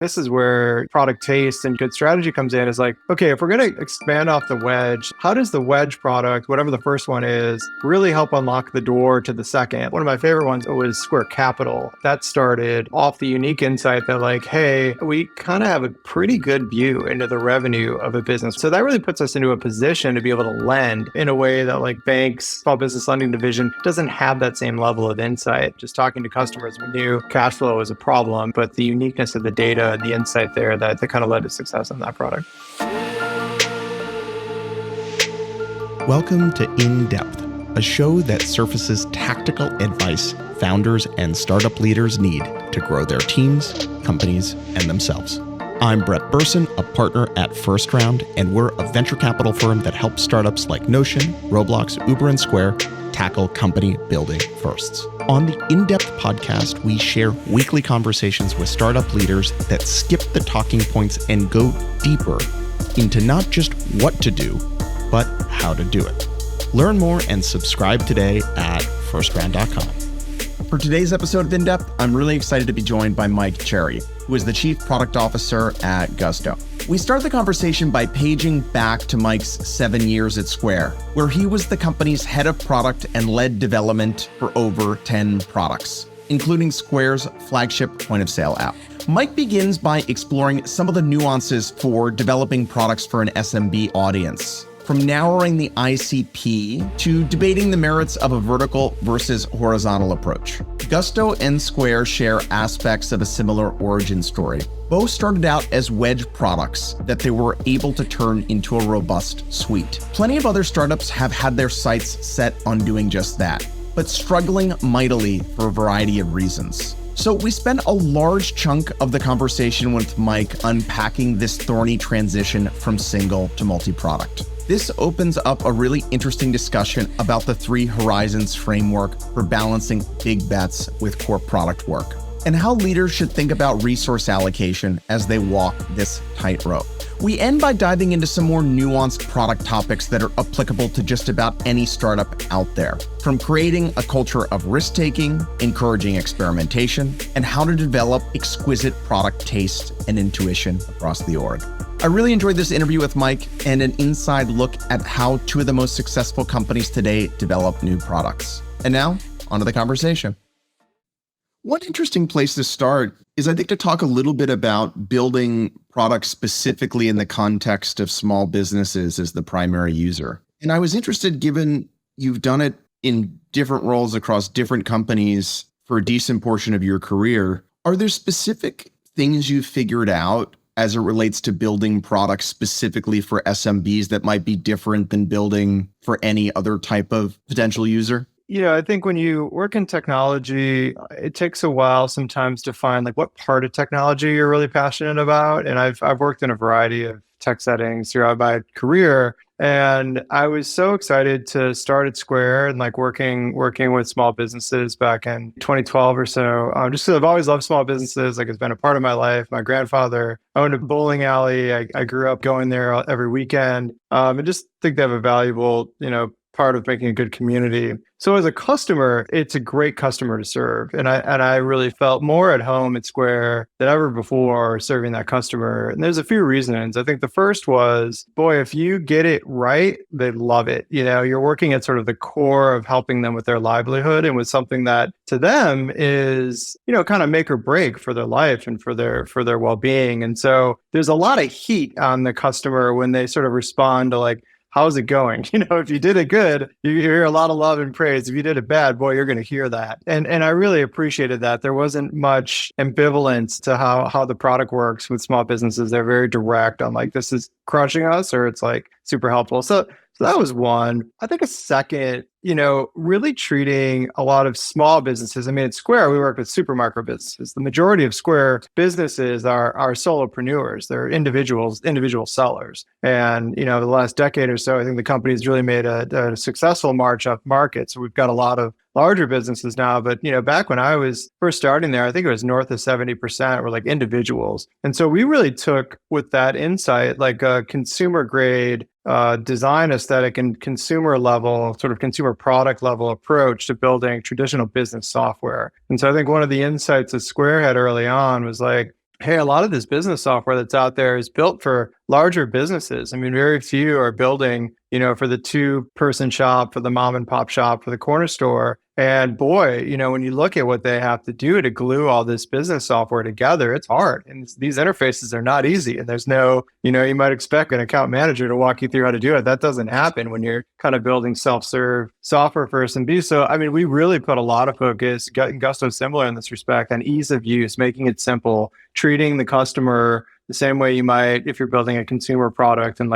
This is where product taste and good strategy comes in. Is like, okay, if we're going to expand off the Wedge, how does the Wedge product, whatever the first one is, really help unlock the door to the second? One of my favorite ones was Square Capital. That started off the unique insight that like, hey, we kind of have a pretty good view into the revenue of a business. So that really puts us into a position to be able to lend in a way that like banks, small business lending division doesn't have that same level of insight. Just talking to customers, we knew cash flow was a problem, but the uniqueness of the data, the insight there that kind of led to success on that product. Welcome to In Depth, a show that surfaces tactical advice founders and startup leaders need to grow their teams, companies, and themselves. I'm Brett Berson, a partner at First Round, and we're a venture capital firm that helps startups like Notion, Roblox, Uber, and Square tackle company building firsts. On the In-Depth podcast, we share weekly conversations with startup leaders that skip the talking points and go deeper into not just what to do, but how to do it. Learn more and subscribe today at firstround.com. For today's episode of In-Depth, I'm really excited to be joined by Mike Cieri, who is the Chief Product Officer at Gusto. We start the conversation by paging back to Mike's 7 years at Square, where he was the company's head of product and led development for over 10 products, including Square's flagship point-of-sale app. Mike begins by exploring some of the nuances for developing products for an SMB audience, from narrowing the ICP to debating the merits of a vertical versus horizontal approach. Gusto and Square share aspects of a similar origin story. Both started out as Wedge products that they were able to turn into a robust suite. Plenty of other startups have had their sights set on doing just that, but struggling mightily for a variety of reasons. So we spent a large chunk of the conversation with Mike unpacking this thorny transition from single to multi-product. This opens up a really interesting discussion about the 3 horizons framework for balancing big bets with core product work, and how leaders should think about resource allocation as they walk this tightrope. We end by diving into some more nuanced product topics that are applicable to just about any startup out there, from creating a culture of risk-taking, encouraging experimentation, and how to develop exquisite product taste and intuition across the org. I really enjoyed this interview with Mike and an inside look at how 2 of the most successful companies today develop new products. And now, onto the conversation. One interesting place to start is, I think, to talk a little bit about building products specifically in the context of small businesses as the primary user. And I was interested, given you've done it in different roles across different companies for a decent portion of your career, are there specific things you've figured out as it relates to building products specifically for SMBs that might be different than building for any other type of potential user? Yeah, I think when you work in technology, it takes a while sometimes to find like what part of technology you're really passionate about. And I've worked in a variety of tech settings throughout my career. And I was so excited to start at Square and like working with small businesses back in 2012 or so. Just because I've always loved small businesses, like it's been a part of my life. My grandfather owned a bowling alley. I grew up going there every weekend. And just think they have a valuable, part of making a good community. So as a customer, it's a great customer to serve. And I really felt more at home at Square than ever before serving that customer. And there's a few reasons. I think the first was, boy, if you get it right, they love it. You're working at sort of the core of helping them with their livelihood and with something that to them is, kind of make or break for their life and for their well-being. And so there's a lot of heat on the customer when they sort of respond to like, how's it going? If you did it good, you hear a lot of love and praise. If you did it bad, boy, you're going to hear that. And I really appreciated that. There wasn't much ambivalence to how the product works with small businesses. They're very direct on like, this is crushing us, or it's like super helpful. So that was one. I think a second, really treating a lot of small businesses. I mean, at Square, we work with super micro businesses. The majority of Square businesses are solopreneurs. They're individual sellers. And, the last decade or so, I think the company's really made a successful march up market. So we've got a lot of larger businesses now. But, back when I was first starting there, I think it was north of 70% were like individuals. And so we really took with that insight, like a consumer grade design aesthetic and consumer level, sort of consumer product level approach to building traditional business software. And so I think one of the insights that Square had early on was like, hey, a lot of this business software that's out there is built for larger businesses. I mean, very few are building, for the 2-person shop, for the mom and pop shop, for the corner store. And boy, when you look at what they have to do to glue all this business software together, it's hard. And these interfaces are not easy. And there's no, you might expect an account manager to walk you through how to do it. That doesn't happen when you're kind of building self-serve software for SMBs. So, I mean, we really put a lot of focus, Gusto's similar in this respect, on ease of use, making it simple, treating the customer the same way you might if you're building a consumer product, and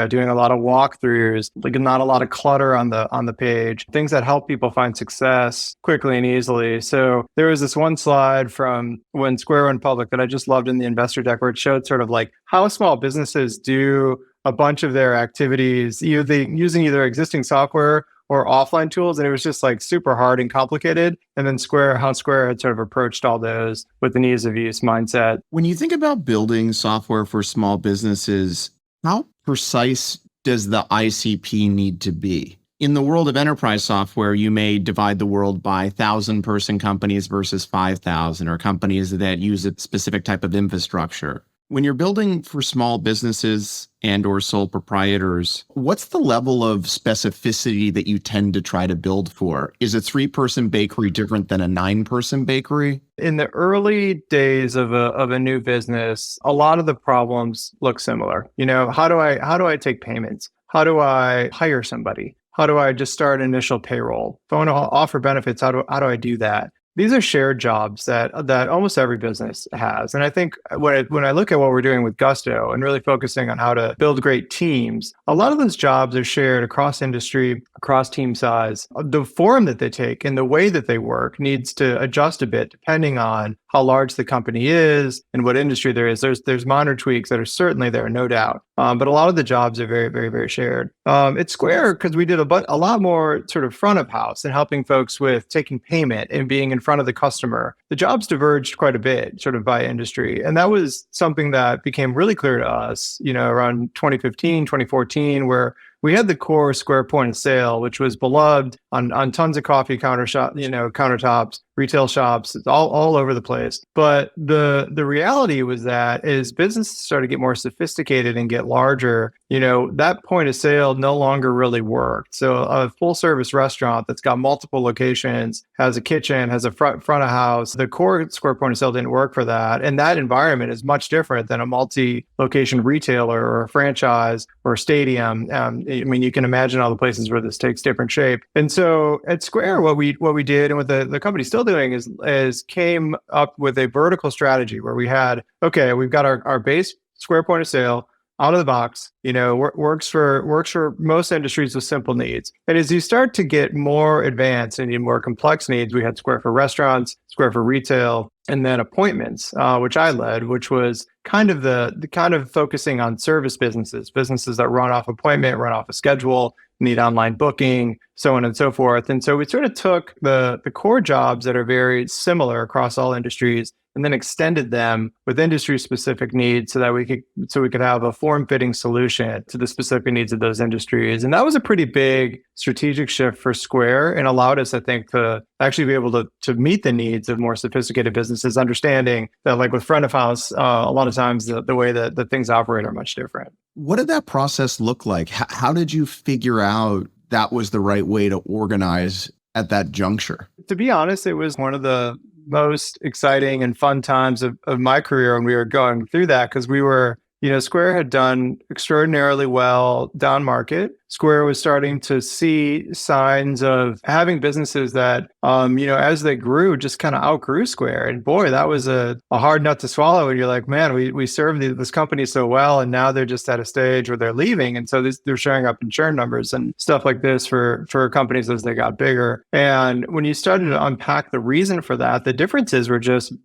doing a lot of walkthroughs, not a lot of clutter on the page, things that help people find success quickly and easily. So there was this one slide from when Square went public that I just loved in the investor deck, where it showed sort of like how small businesses do a bunch of their activities, using either existing software or offline tools. And it was just like super hard and complicated. And then how Square had sort of approached all those with an ease of use mindset. When you think about building software for small businesses, how precise does the ICP need to be? In the world of enterprise software, you may divide the world by 1,000-person companies versus 5,000, or companies that use a specific type of infrastructure. When you're building for small businesses and or sole proprietors, what's the level of specificity that you tend to try to build for? Is a 3-person bakery different than a 9-person bakery? In the early days of a new business, a lot of the problems look similar. How do I take payments? How do I hire somebody? How do I just start initial payroll? If I want to offer benefits, how do I do that? These are shared jobs that almost every business has. And I think when I look at what we're doing with Gusto and really focusing on how to build great teams, a lot of those jobs are shared across industry, across team size. The form that they take and the way that they work needs to adjust a bit depending on how large the company is and what industry there is. There's minor tweaks that are certainly there, no doubt. But a lot of the jobs are very, very, very shared. At Square, because we did a lot more sort of front of house and helping folks with taking payment and being in front of the customer, the jobs diverged quite a bit sort of by industry. And that was something that became really clear to us, around 2015, 2014, where we had the core Square point of sale, which was beloved on tons of coffee countertops, retail shops, it's all over the place. But the reality was that as businesses started to get more sophisticated and get larger, that point of sale no longer really worked. So a full service restaurant that's got multiple locations, has a kitchen, has a front of house, the core Square point of sale didn't work for that. And that environment is much different than a multi-location retailer or a franchise or a stadium. I mean, you can imagine all the places where this takes different shape. And so at Square, what we did, and what the company's still doing, is came up with a vertical strategy where we've got our base Square point of sale out of the box, works for most industries with simple needs. And as you start to get more advanced and more complex needs, we had Square for restaurants, Square for retail, and then appointments, which I led, which was kind of the kind of focusing on service businesses that run off appointment, run off a schedule, need online booking, so on and so forth. And so we sort of took the core jobs that are very similar across all industries and then extended them with industry specific needs so we could have a form-fitting solution to the specific needs of those industries. And that was a pretty big strategic shift for Square and allowed us, I think, to actually be able to meet the needs of more sophisticated businesses, understanding that like with front of house, a lot of times the way that the things operate are much different. What did that process look like? How did you figure out that was the right way to organize at that juncture? To be honest, it was one of the most exciting and fun times of my career when we were going through that, because we were, Square had done extraordinarily well down market. Square was starting to see signs of having businesses that, as they grew, just kind of outgrew Square. And boy, that was a hard nut to swallow. And you're like, man, we served this company so well, and now they're just at a stage where they're leaving. And so they're showing up in churn numbers and stuff like this for companies as they got bigger. And when you started to unpack the reason for that, the differences were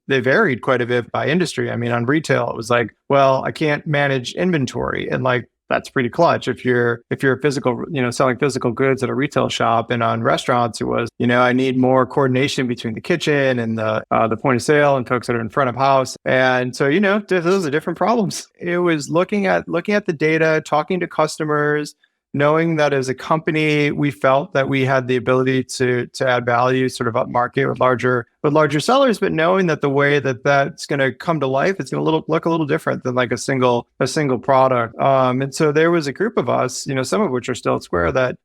they varied quite a bit by industry. I mean, on retail, it was like, well, I can't manage inventory. And like, that's pretty clutch if you're a physical, selling physical goods at a retail shop. And on restaurants, it was, I need more coordination between the kitchen and the point of sale and folks that are in front of house. And so, those are different problems. It was looking at the data, talking to customers, knowing that as a company, we felt that we had the ability to add value sort of up market with larger sellers, but knowing that the way that that's going to come to life, it's going to look a little different than like a single product. And so there was a group of us, some of which are still at Square that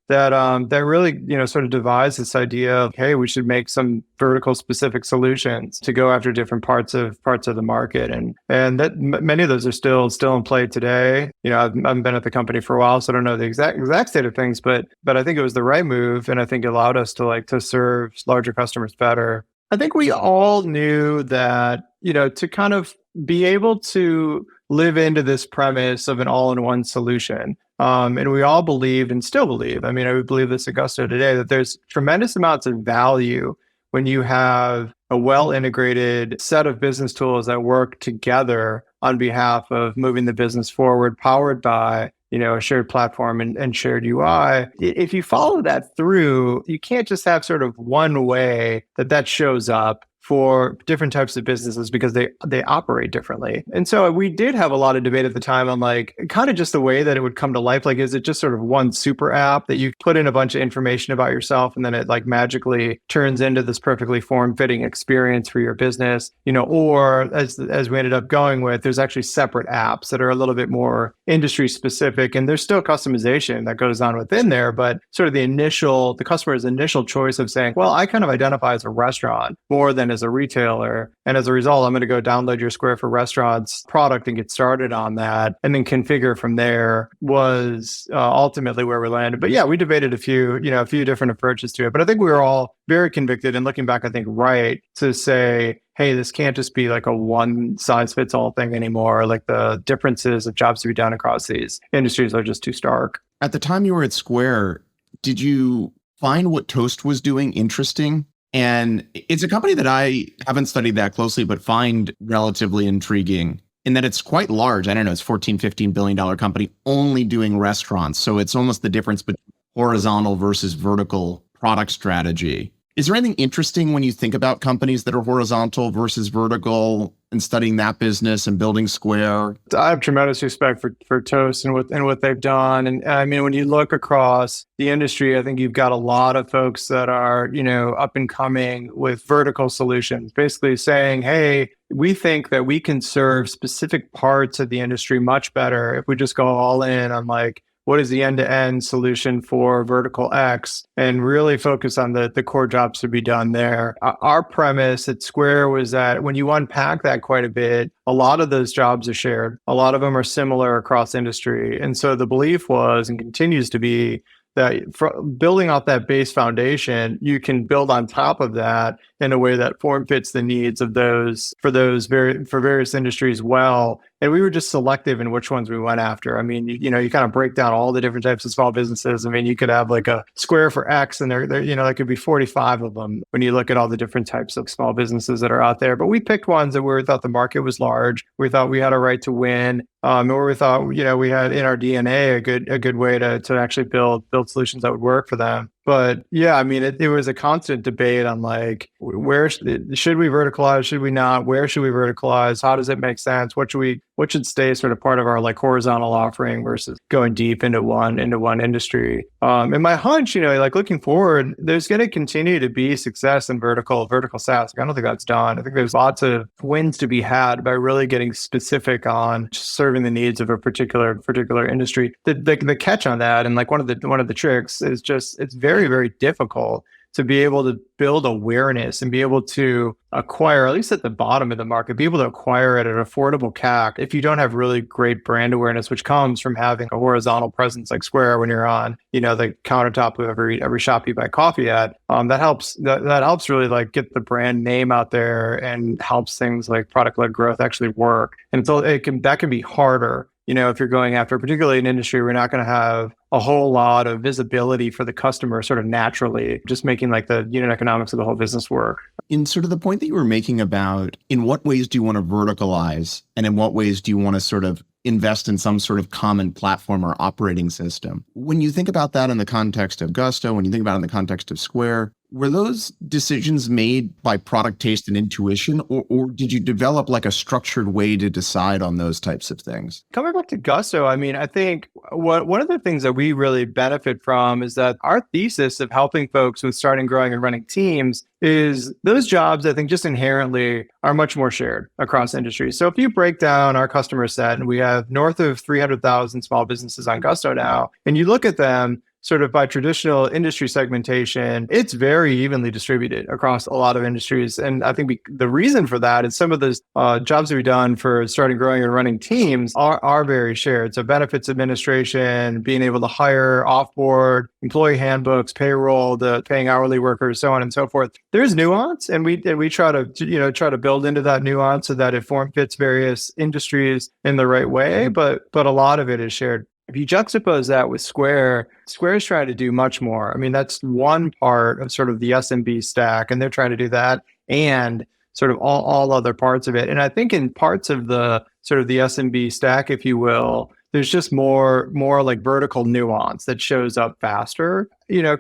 really, sort of devised this idea of, hey, we should make some vertical specific solutions to go after different parts of the market. And that many of those are still in play today. I've been at the company for a while, so I don't know the exact state of things, but I think it was the right move. And I think it allowed us to serve larger customers better. I think we all knew that, to kind of be able to live into this premise of an all-in-one solution. And we all believed and still believe, I would believe this at Gusto today, that there's tremendous amounts of value when you have a well-integrated set of business tools that work together on behalf of moving the business forward, powered by a shared platform and shared UI. If you follow that through, you can't just have sort of one way that shows up for different types of businesses because they operate differently. And so we did have a lot of debate at the time on like kind of just the way that it would come to life. Like, is it just sort of one super app that you put in a bunch of information about yourself and then it like magically turns into this perfectly form-fitting experience for your business, or as we ended up going with, there's actually separate apps that are a little bit more industry specific, and there's still customization that goes on within there, but sort of the customer's initial choice of saying, well, I kind of identify as a restaurant more than as a retailer. And as a result, I'm going to go download your Square for Restaurants product and get started on that and then configure from there was ultimately where we landed. But yeah, we debated a few different approaches to it. But I think we were all very convicted and looking back, I think, right to say, hey, this can't just be like a one size fits all thing anymore. Like the differences of jobs to be done across these industries are just too stark. At the time you were at Square, did you find what Toast was doing interesting? And it's a company that I haven't studied that closely, but find relatively intriguing in that it's quite large. I don't know, it's $14-15 billion company only doing restaurants. So it's almost the difference between horizontal versus vertical product strategy. Is there anything interesting when you think about companies that are horizontal versus vertical and studying that business and building Square? I have tremendous respect for Toast and what they've done. And I mean, when you look across the industry, I think you've got a lot of folks that are, up and coming with vertical solutions, basically saying, hey, we think that we can serve specific parts of the industry much better if we just go all in on like, what is the end-to-end solution for vertical X, and really focus on the core jobs to be done there. Our premise at Square was that when you unpack that quite a bit, a lot of those jobs are shared. A lot of them are similar across industry. And so the belief was and continues to be that building off that base foundation, you can build on top of that in a way that form fits the needs of for various industries well. And we were just selective in which ones we went after. I mean, you kind of break down all the different types of small businesses. I mean, you could have like a Square for X, and there could be 45 of them when you look at all the different types of small businesses that are out there. But we picked ones that we thought the market was large. We thought we had a right to win. Or we thought, we had in our DNA a good way to actually build solutions that would work for them. But yeah, I mean, it was a constant debate on like, where should we verticalize? Should we not? Where should we verticalize? How does it make sense? What should stay sort of part of our like horizontal offering versus going deep into one industry? And my hunch, like looking forward, there's going to continue to be success in vertical SaaS. I don't think that's done. I think there's lots of wins to be had by really getting specific on serving the needs of a particular industry. The catch on that, and like one of the tricks is just it's very, very difficult to be able to build awareness and be able to acquire, at least at the bottom of the market, be able to acquire at an affordable CAC if you don't have really great brand awareness, which comes from having a horizontal presence like Square when you're on, the countertop of every shop you buy coffee at. That helps really like get the brand name out there and helps things like product-led growth actually work. And so that can be harder. If you're going after, particularly an industry, we're not going to have a whole lot of visibility for the customer sort of naturally, just making like the unit economics of the whole business work. In sort of the point that you were making about in what ways do you want to verticalize and in what ways do you want to sort of invest in some sort of common platform or operating system? When you think about that in the context of Gusto, when you think about it in the context of Square, were those decisions made by product taste and intuition, or did you develop like a structured way to decide on those types of things? Coming back to Gusto, I mean, I think one of the things that we really benefit from is that our thesis of helping folks with starting, growing, and running teams is those jobs, I think, just inherently are much more shared across industries. So if you break down our customer set, and we have north of 300,000 small businesses on Gusto now, and you look at them sort of by traditional industry segmentation, it's very evenly distributed across a lot of industries. And I think the reason for that is some of those jobs that we've done for starting, growing, and running teams are very shared. So benefits administration, being able to hire, offboard, employee handbooks, payroll, the paying hourly workers, so on and so forth. There's nuance, and we try to build into that nuance so that it form fits various industries in the right way. But a lot of it is shared. If you juxtapose that with Square is trying to do much more. I mean, that's one part of sort of the SMB stack, and they're trying to do that and sort of all other parts of it. And I think in parts of the sort of the SMB stack, if you will, there's just more like vertical nuance that shows up faster.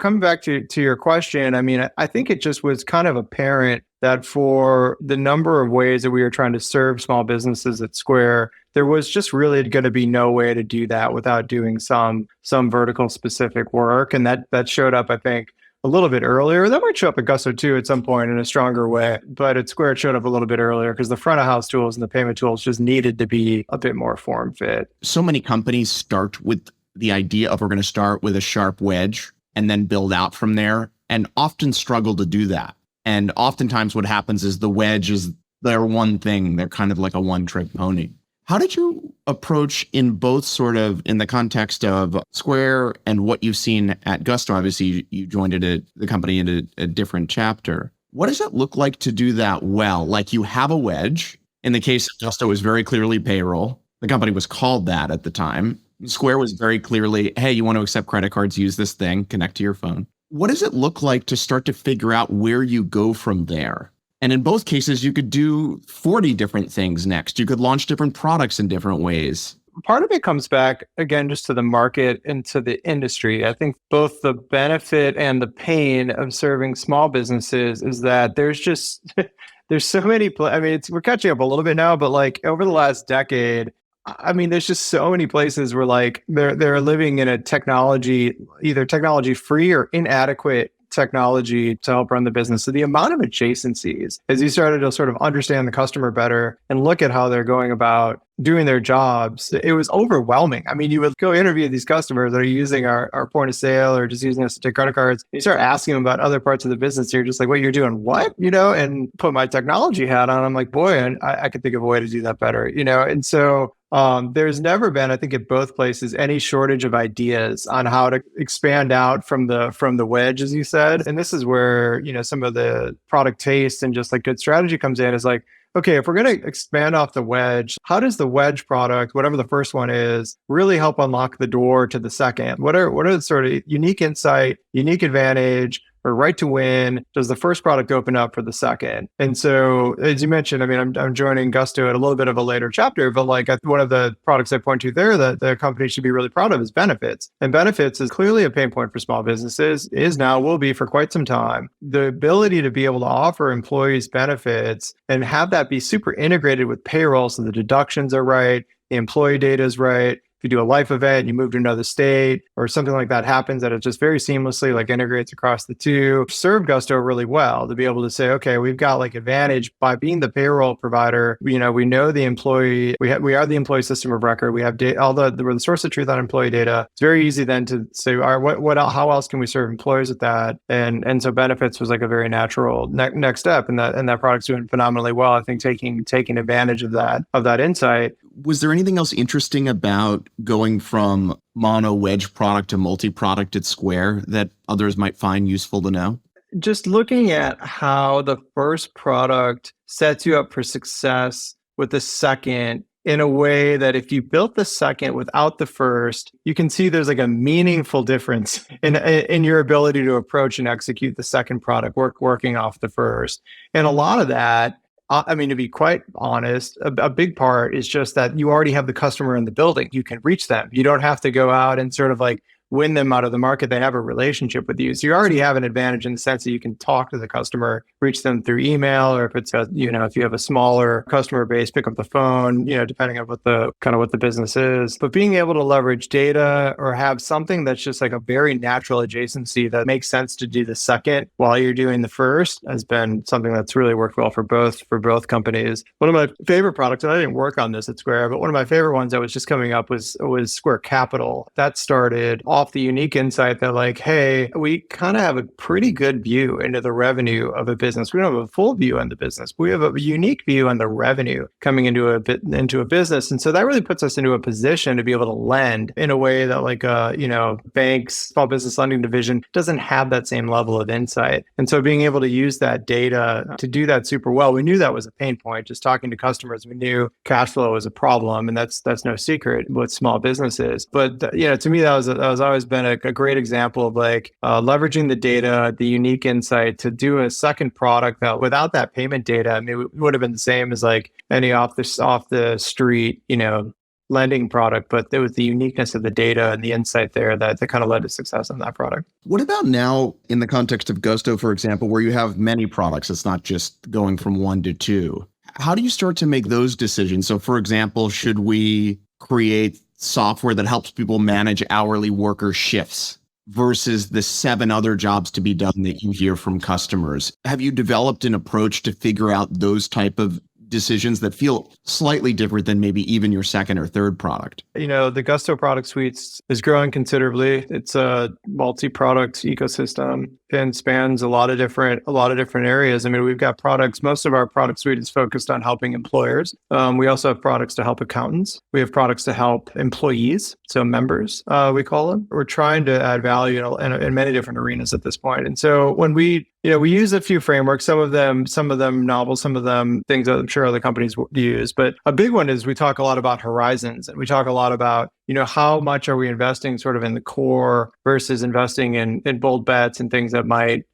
Coming back to your question, I mean, I think it just was kind of apparent that for the number of ways that we were trying to serve small businesses at Square, there was just really going to be no way to do that without doing some vertical specific work. And that showed up, I think, a little bit earlier. That might show up at Gusto too at some point in a stronger way. But at Square, it showed up a little bit earlier because the front of house tools and the payment tools just needed to be a bit more form fit. So many companies start with the idea of we're going to start with a sharp wedge and then build out from there, and often struggle to do that. And oftentimes what happens is the wedge is their one thing. They're kind of like a one-trick pony. How did you approach in both sort of in the context of Square and what you've seen at Gusto? Obviously, you joined the company in a different chapter. What does it look like to do that well? Like you have a wedge. In the case of Gusto, it was very clearly payroll. The company was called that at the time. Square was very clearly, hey, you want to accept credit cards, use this thing, connect to your phone. What does it look like to start to figure out where you go from there? And in both cases, you could do 40 different things next. You could launch different products in different ways. Part of it comes back, again, just to the market and to the industry. I think both the benefit and the pain of serving small businesses is that there's so many, we're catching up a little bit now, but like over the last decade, I mean, there's just so many places where like they're living in a either technology free or inadequate technology to help run the business. So the amount of adjacencies, as you started to sort of understand the customer better and look at how they're going about doing their jobs, it was overwhelming. I mean, you would go interview these customers that are using our point of sale or just using us to take credit cards. You start asking them about other parts of the business. You're just like, what, you're doing what? And put my technology hat on. I'm like, boy, I could think of a way to do that better, And so there's never been, I think, at both places, any shortage of ideas on how to expand out from the wedge, as you said. And this is where, some of the product taste and just like good strategy comes in, is like, okay, if we're going to expand off the wedge, how does the wedge product, whatever the first one is, really help unlock the door to the second? What are the sort of unique insight, unique advantage, or right to win does the first product open up for the second? And so, as you mentioned, I mean, I'm joining Gusto at a little bit of a later chapter, but like one of the products I point to there that the company should be really proud of is benefits. And benefits is clearly a pain point for small businesses, will be for quite some time. The ability to be able to offer employees benefits and have that be super integrated with payroll so the deductions are right, the employee data is right. If you do a life event, you move to another state or something like that happens, that it just very seamlessly like integrates across the two. Serve Gusto really well to be able to say, okay, we've got like advantage by being the payroll provider. We know the employee. We are the employee system of record. We have we're the source of truth on employee data. It's very easy then to say, all right, how else can we serve employees with that? And so benefits was like a very natural next step, and that product's doing phenomenally well. I think taking advantage of that insight. Was there anything else interesting about going from mono wedge product to multi-product at Square that others might find useful to know? Just looking at how the first product sets you up for success with the second in a way that if you built the second without the first, you can see there's like a meaningful difference in your ability to approach and execute the second product working off the first. And a lot of that, to be quite honest, a big part is just that you already have the customer in the building. You can reach them. You don't have to go out and sort of like win them out of the market, they have a relationship with you. So you already have an advantage in the sense that you can talk to the customer, reach them through email, or if it's a, if you have a smaller customer base, pick up the phone, depending on what the business is. But being able to leverage data or have something that's just like a very natural adjacency that makes sense to do the second while you're doing the first has been something that's really worked well for both companies. One of my favorite products, and I didn't work on this at Square, but one of my favorite ones that was just coming up was Square Capital. That started off the unique insight that like, hey, we kind of have a pretty good view into the revenue of a business. We don't have a full view on the business. We have a unique view on the revenue coming into a business. And so that really puts us into a position to be able to lend in a way that like banks, small business lending division doesn't have that same level of insight. And so being able to use that data to do that super well, we knew that was a pain point. Just talking to customers, we knew cash flow was a problem, and that's no secret with small businesses. But to me, that was always been a great example of like leveraging the data, the unique insight to do a second product that without that payment data, I mean, it would have been the same as like any off the street, lending product, but there was the uniqueness of the data and the insight there that kind of led to success on that product. What about now in the context of Gusto, for example, where you have many products? It's not just going from one to two. How do you start to make those decisions? So for example, should we create software that helps people manage hourly worker shifts versus the 7 other jobs to be done that you hear from customers? Have you developed an approach to figure out those type of decisions that feel slightly different than maybe even your second or third product? The Gusto product suites is growing considerably. It's a multi-product ecosystem and spans a lot of different areas. I mean, we've got products. Most of our product suite is focused on helping employers. We also have products to help accountants. We have products to help employees, so members, we call them. We're trying to add value in many different arenas at this point. And so when we use a few frameworks, some of them novel, some of them things that I'm sure other companies use. But a big one is we talk a lot about horizons, and we talk a lot about, how much are we investing sort of in the core versus investing in bold bets and things that might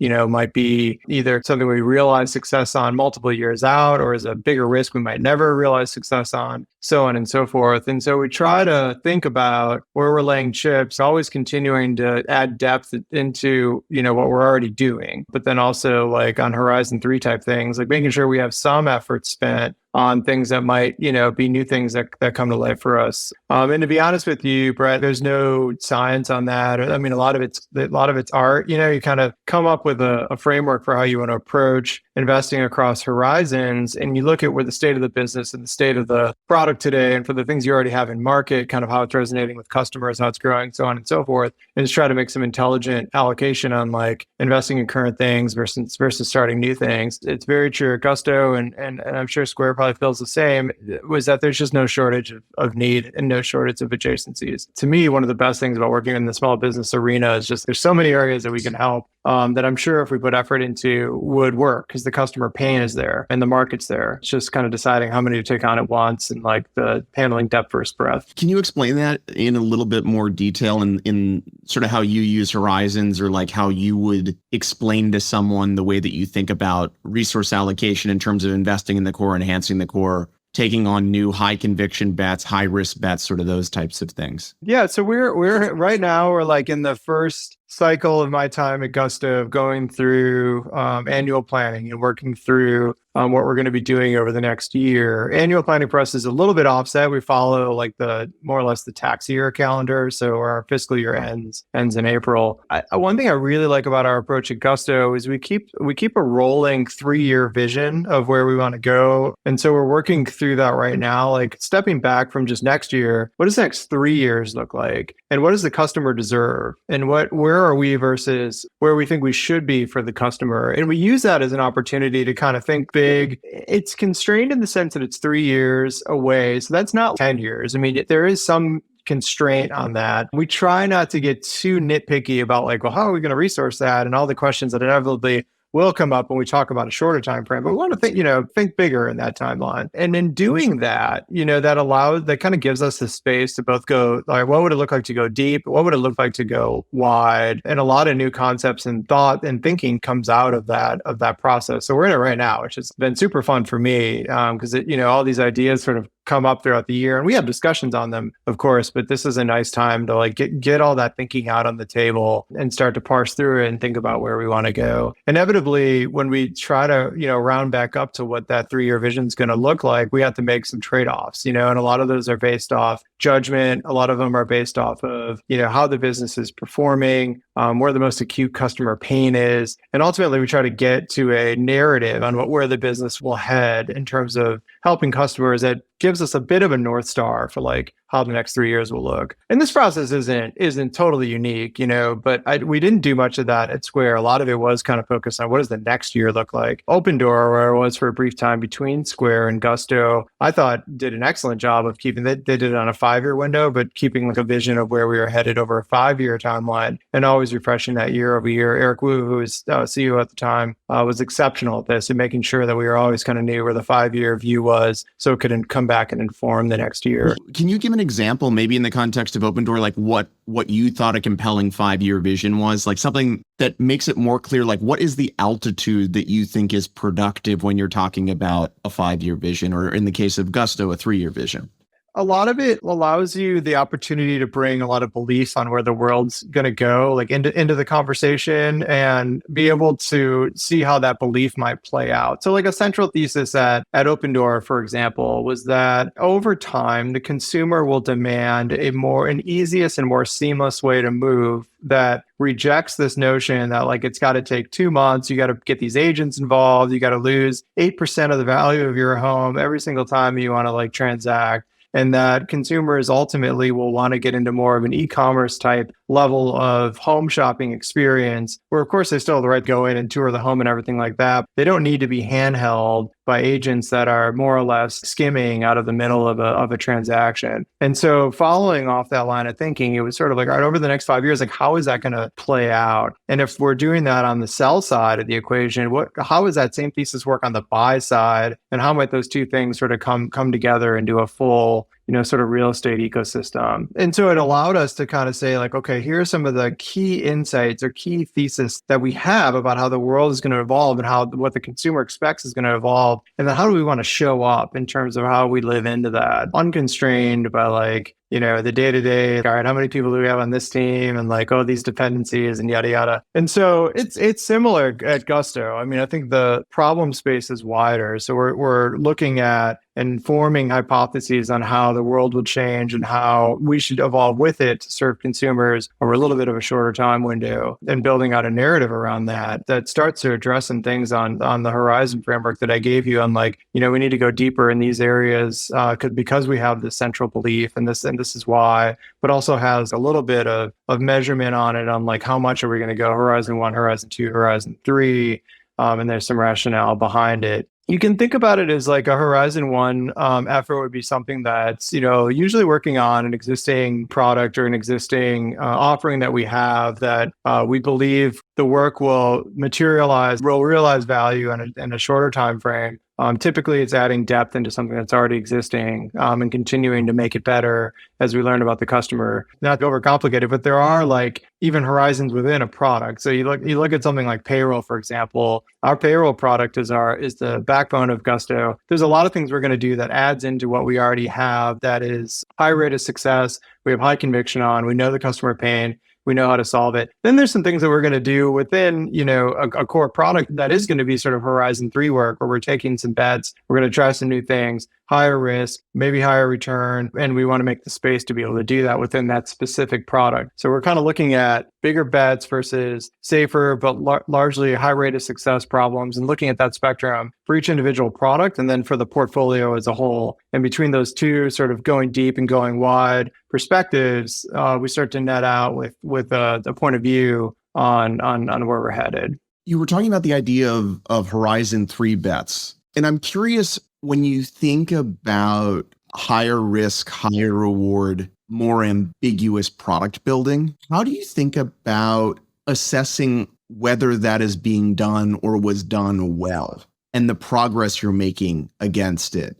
be either something we realize success on multiple years out, or is a bigger risk we might never realize success on, so on and so forth. And so we try to think about where we're laying chips, always continuing to add depth into, what we're already doing, but then also like on Horizon 3 type things, like making sure we have some effort spent on things that might, be new things that come to life for us. And to be honest with you, Brett, there's no science on that. I mean, a lot of it's art. You kind of come up with a framework for how you want to approach investing across horizons, and you look at where the state of the business and the state of the product today, and for the things you already have in market, kind of how it's resonating with customers, how it's growing, so on and so forth, and just try to make some intelligent allocation on like investing in current things versus starting new things. It's very true. Gusto and I'm sure Square probably feels the same, was that there's just no shortage of need and no shortage of adjacencies. To me, one of the best things about working in the small business arena is just there's so many areas that we can help that I'm sure if we put effort into would work, because the customer pain is there and the market's there. It's just kind of deciding how many to take on at once and like the handling depth versus breadth. Can you explain that in a little bit more detail in sort of how you use horizons, or like how you would explain to someone the way that you think about resource allocation in terms of investing in the core, enhancing the core, taking on new high conviction bets, high risk bets, sort of those types of things? Yeah. So we're right now, we're like in the first cycle of my time at Gusto of going through annual planning and working through what we're going to be doing over the next year. Annual planning for us is a little bit offset. We follow like the more or less the tax year calendar. So our fiscal year ends in April. One thing I really like about our approach at Gusto is we keep a rolling 3-year vision of where we want to go. And so we're working through that right now, like stepping back from just next year. What does the next 3 years look like? And what does the customer deserve? And where are we versus where we think we should be for the customer? And we use that as an opportunity to kind of think big. It's constrained in the sense that it's 3 years away. So that's not 10 years. I mean, there is some constraint on that. We try not to get too nitpicky about like, well, how are we going to resource that? And all the questions that inevitably will come up when we talk about a shorter time frame, but we want to think bigger in that timeline. And in doing that, that kind of gives us the space to both go, like, what would it look like to go deep? What would it look like to go wide? And a lot of new concepts and thought and thinking comes out of that process. So we're in it right now, which has been super fun for me because all these ideas sort of come up throughout the year. And we have discussions on them, of course, but this is a nice time to like get all that thinking out on the table and start to parse through it and think about where we want to go. Inevitably, when we try to, round back up to what that 3-year vision is going to look like, we have to make some trade-offs, and a lot of those are based off judgment. A lot of them are based off of, how the business is performing, where the most acute customer pain is. And ultimately, we try to get to a narrative on where the business will head in terms of helping customers that gives us a bit of a North Star for like how the next 3 years will look. And this process isn't totally unique, but we didn't do much of that at Square. A lot of it was kind of focused on what does the next year look like. Opendoor, where I was for a brief time between Square and Gusto, I thought did an excellent job of keeping they did it on a 5-year window, but keeping like a vision of where we were headed over a 5-year timeline and always refreshing that year over year. Eric Wu, who was CEO at the time, was exceptional at this and making sure that we were always kind of knew where the 5-year view was so it could come back and inform the next year. Can you give an example, maybe in the context of Opendoor, like what you thought a compelling 5-year vision was, like something that makes it more clear, like what is the altitude that you think is productive when you're talking about a 5-year vision, or in the case of Gusto, a 3-year vision? A lot of it allows you the opportunity to bring a lot of beliefs on where the world's going to go, like into the conversation, and be able to see how that belief might play out. So like a central thesis at Opendoor, for example, was that over time, the consumer will demand an easiest and more seamless way to move that rejects this notion that like it's got to take 2 months, you got to get these agents involved, you got to lose 8% of the value of your home every single time you want to like transact. And that consumers ultimately will want to get into more of an e-commerce type level of home shopping experience, where of course they still have the right to go in and tour the home and everything like that. They don't need to be handheld by agents that are more or less skimming out of the middle of a transaction. And so following off that line of thinking, it was sort of like, all right, over the next 5 years, like how is that going to play out? And if we're doing that on the sell side of the equation, how does that same thesis work on the buy side? And how might those two things sort of come together into a full, sort of real estate ecosystem? And so it allowed us to kind of say like, okay, here are some of the key insights or key thesis that we have about how the world is going to evolve and what the consumer expects is going to evolve. And then how do we want to show up in terms of how we live into that, unconstrained by like, the day-to-day, all right, how many people do we have on this team? And like, oh, these dependencies and yada, yada. And so it's similar at Gusto. I mean, I think the problem space is wider. So we're looking at and forming hypotheses on how the world will change and how we should evolve with it to serve consumers over a little bit of a shorter time window, and building out a narrative around that starts to address some things on the Horizon framework that I gave you on like, we need to go deeper in these areas because we have this central belief and this is why, but also has a little bit of measurement on it on like how much are we going to go Horizon 1, Horizon 2, Horizon 3, and there's some rationale behind it. You can think about it as like a Horizon 1 effort would be something that's, usually working on an existing product or an existing offering that we have that we believe the work will realize value in a shorter time frame. Typically, it's adding depth into something that's already existing and continuing to make it better as we learn about the customer. Not to overcomplicate it, but there are like even horizons within a product. So you look at something like payroll, for example. Our payroll product is the backbone of Gusto. There's a lot of things we're going to do that adds into what we already have that is high rate of success. We have high conviction on. We know the customer pain. We know how to solve it. Then there's some things that we're going to do within, a core product that is going to be sort of Horizon 3 work, where we're taking some bets. We're going to try some new things, higher risk, maybe higher return. And we want to make the space to be able to do that within that specific product. So we're kind of looking at bigger bets versus safer, but largely high rate of success problems, and looking at that spectrum for each individual product and then for the portfolio as a whole. And between those two sort of going deep and going wide perspectives, we start to net out with a point of view on where we're headed. You were talking about the idea of Horizon 3 bets. And I'm curious, when you think about higher risk, higher reward, more ambiguous product building, how do you think about assessing whether that is being done or was done well and the progress you're making against it?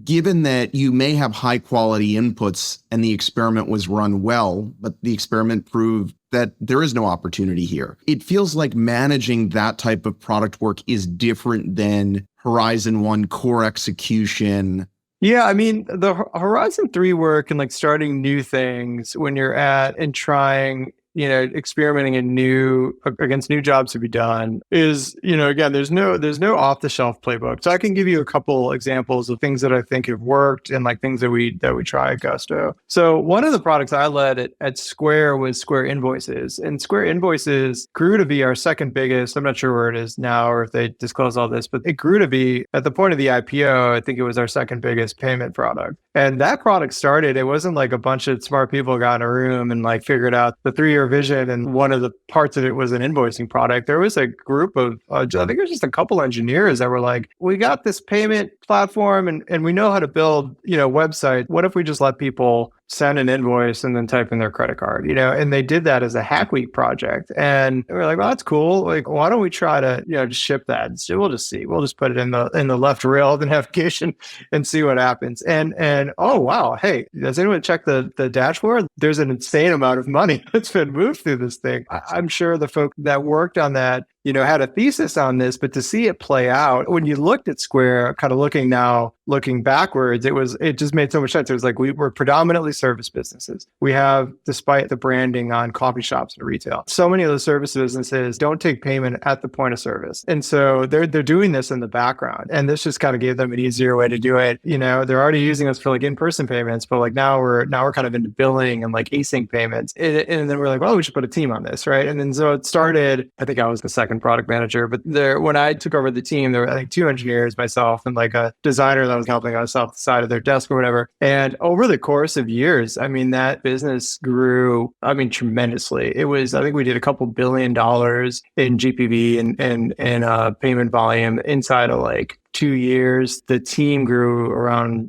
Given that you may have high quality inputs and the experiment was run well, but the experiment proved that there is no opportunity here. It feels like managing that type of product work is different than Horizon 1 core execution, Yeah, I mean, the Horizon 3 work and like starting new things when you're at and trying, experimenting in against new jobs to be done is, again, there's no off the shelf playbook. So I can give you a couple examples of things that I think have worked and like things that we try at Gusto. So one of the products I led at Square was Square Invoices, and Square Invoices grew to be our second biggest. I'm not sure where it is now or if they disclose all this, but it grew to be at the point of the IPO. I think it was our second biggest payment product. And that product started, it wasn't like a bunch of smart people got in a room and like figured out the 3-year vision. And one of the parts of it was an invoicing product. There was a group of, I think it was just a couple engineers that were like, we got this payment platform and we know how to build, websites. What if we just let people send an invoice and then type in their credit card, and they did that as a Hack Week project. And we were like, well, that's cool. Like, why don't we try to, just ship that? So we'll just see. We'll just put it in the left rail of the navigation and see what happens. And oh, wow. Hey, does anyone check the dashboard? There's an insane amount of money that's been moved through this thing. I'm sure the folk that worked on that, had a thesis on this, but to see it play out, when you looked at Square, kind of looking backwards, it just made so much sense. It was like, we were predominantly service businesses. We have, despite the branding on coffee shops and retail, so many of those service businesses don't take payment at the point of service. And so they're doing this in the background. And this just kind of gave them an easier way to do it. They're already using us for like in-person payments, but like now we're kind of into billing and like async payments. And then we're like, well, we should put a team on this, right? And then so it started, I think I was the second product manager, but when I took over the team, there were, I think, 2 engineers, myself, and like a designer that was helping us off the side of their desk or whatever. And over the course of years, I mean, that business grew, tremendously. It was, I think we did a couple $2 billion in GPV and payment volume inside of like 2 years. The team grew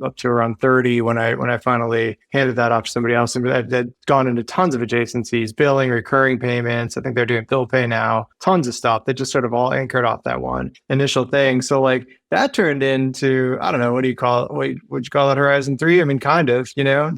up to around 30 when I finally handed that off to somebody else. And they'd gone into tons of adjacencies, billing, recurring payments. I think they're doing bill pay now, tons of stuff. They just sort of all anchored off that one initial thing. So like that turned into, I don't know, what do you call it? Would you call it Horizon 3? I mean, kind of,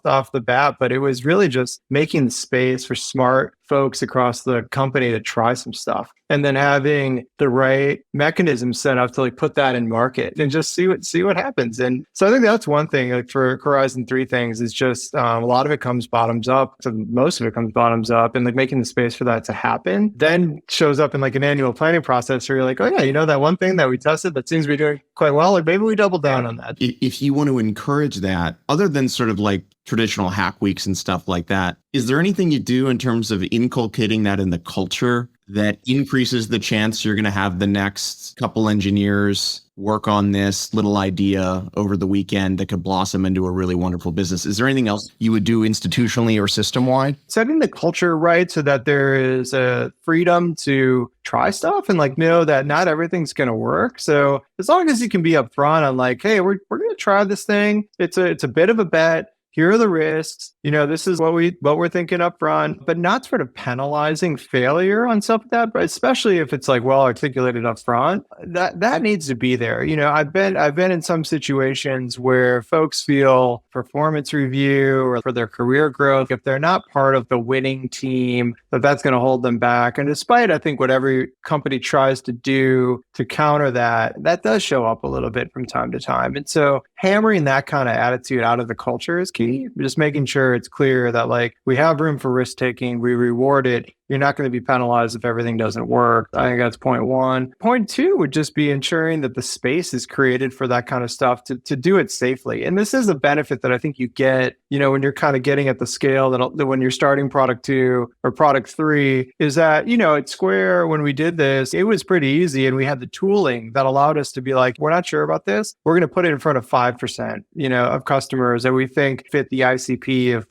off the bat, but it was really just making the space for smart folks across the company to try some stuff, and then having the right mechanism set up to like put that in market and just see what happens. And so I think that's one thing, like for Horizon 3 things, is just a lot of it comes bottoms up. So most of it comes bottoms up, and like making the space for that to happen then shows up in like an annual planning process where you're like, oh yeah, that one thing that we tested that seems to be doing quite well, like maybe we double down on that. If you want to encourage that, other than sort of like traditional hack weeks and stuff like that, is there anything you do in terms of inculcating that in the culture that increases the chance you're going to have the next couple engineers work on this little idea over the weekend that could blossom into a really wonderful business? Is there anything else you would do institutionally or system-wide? Setting the culture right so that there is a freedom to try stuff and like know that not everything's going to work. So as long as you can be upfront on like, hey, we're going to try this thing. It's a bit of a bet. Here are the risks. This is what we're thinking up front, but not sort of penalizing failure on stuff like that. But especially if it's like well articulated up front, that needs to be there. I've been in some situations where folks feel performance review or for their career growth, if they're not part of the winning team, that's going to hold them back. And despite, I think, what every company tries to do to counter that does show up a little bit from time to time. And so hammering that kind of attitude out of the culture is key. Just making sure it's clear that like we have room for risk taking, we reward it. You're not going to be penalized if everything doesn't work. I think that's point one. Point two would just be ensuring that the space is created for that kind of stuff to do it safely. And this is a benefit that I think you get, when you're kind of getting at the scale that when you're starting product 2 or product 3, is that, at Square, when we did this, it was pretty easy. And we had the tooling that allowed us to be like, we're not sure about this. We're going to put it in front of 5%, of customers that we think fit the ICP of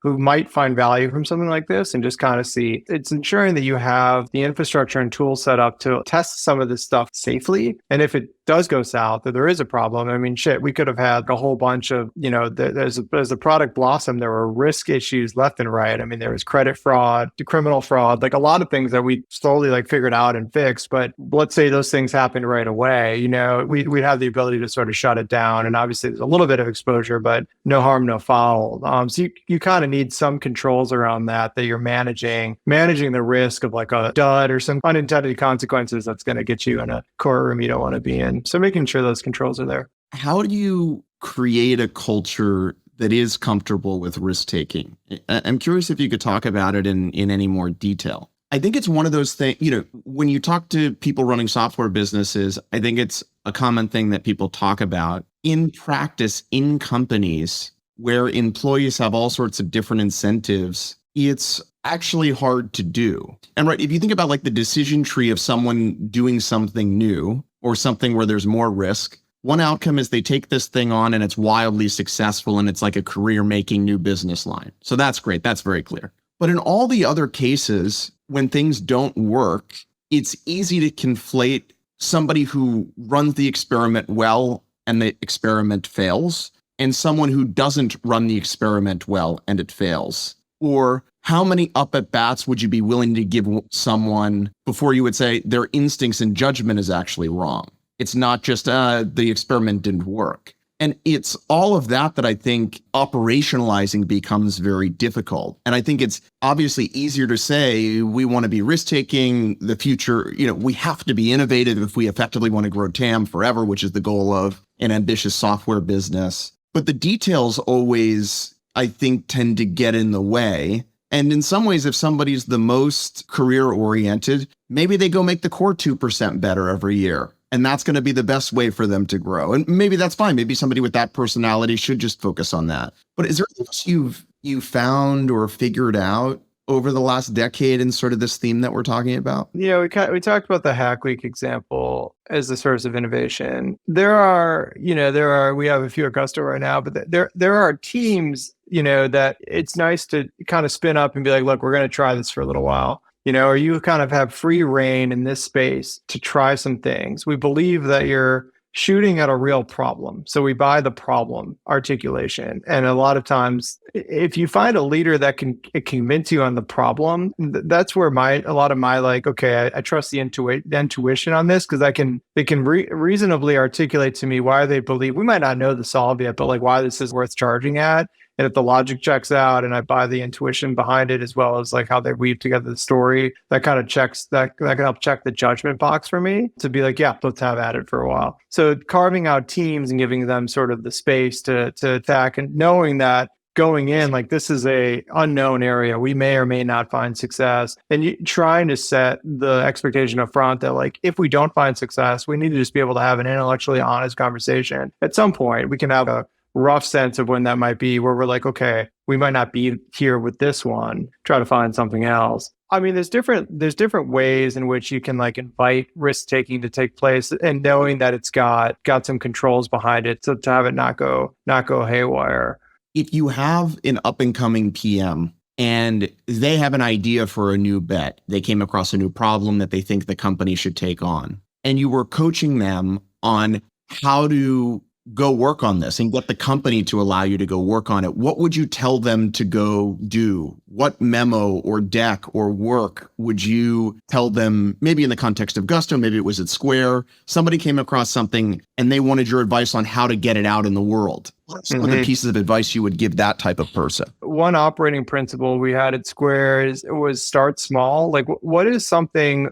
who might find value from something like this, and just kind of see. It's ensuring that you have the infrastructure and tools set up to test some of this stuff safely. And if it does go south, that there is a problem, we could have had a whole bunch of, as the product blossomed, there were risk issues left and right. There was credit fraud, criminal fraud, like a lot of things that we slowly figured out and fixed. But let's say those things happened right away, we'd have the ability to sort of shut it down. And obviously there's a little bit of exposure, but no harm, no foul. So you kind of need some controls around that you're managing the risk of like a dud or some unintended consequences that's going to get you in a courtroom you don't want to be in. So making sure those controls are there. How do you create a culture that is comfortable with risk taking? I'm curious if you could talk about it in any more detail. I think it's one of those things, when you talk to people running software businesses, I think it's a common thing that people talk about. In practice, in companies where employees have all sorts of different incentives, it's actually hard to do. And right, if you think about like the decision tree of someone doing something new or something where there's more risk, one outcome is they take this thing on and it's wildly successful and it's like a career-making new business line. So that's great. That's very clear. But in all the other cases, when things don't work, it's easy to conflate somebody who runs the experiment well and the experiment fails, and someone who doesn't run the experiment well and it fails. Or how many up-at-bats would you be willing to give someone before you would say their instincts and judgment is actually wrong? It's not just the experiment didn't work. And it's all of that I think operationalizing becomes very difficult. And I think it's obviously easier to say we want to be risk-taking, the future, we have to be innovative if we effectively want to grow TAM forever, which is the goal of an ambitious software business. But the details always, I think, tend to get in the way. And in some ways, if somebody's the most career-oriented, maybe they go make the core 2% better every year. And that's going to be the best way for them to grow. And maybe that's fine. Maybe somebody with that personality should just focus on that. But is there anything else you've found or figured out over the last decade in sort of this theme that we're talking about? Yeah, we talked about the Hack Week example as the source of innovation. We have a few at Gusto right now, but there are teams, that it's nice to kind of spin up and be like, look, we're going to try this for a little while. Or you kind of have free reign in this space to try some things. We believe that you're shooting at a real problem. So we buy the problem articulation. And a lot of times, if you find a leader that can convince you on the problem, that's where a lot of my I trust the intuition on this, because they can reasonably articulate to me why they believe, we might not know the solve yet, but like why this is worth charging at. And if the logic checks out and I buy the intuition behind it, as well as like how they weave together the story, that kind of checks, that can help check the judgment box for me to be like, yeah, let's have at it for a while. So carving out teams and giving them sort of the space to attack, and knowing that going in, like this is a unknown area, we may or may not find success, and trying to set the expectation up front that like, if we don't find success, we need to just be able to have an intellectually honest conversation. At some point, we can have a rough sense of when that might be, where we're like, okay, we might not be here with this one, try to find something else. I mean, there's different ways in which you can like invite risk taking to take place, and knowing that it's got some controls behind it, so to have it not go haywire. If you have an up and coming PM and they have an idea for a new bet, they came across a new problem that they think the company should take on, and you were coaching them on how to go work on this and get the company to allow you to go work on it, what would you tell them to go do? What memo or deck or work would you tell them? Maybe in the context of Gusto, maybe it was at Square, somebody came across something and they wanted your advice on how to get it out in the world. What are some of the pieces of advice you would give that type of person? One operating principle we had at Square was start small. Like what are some things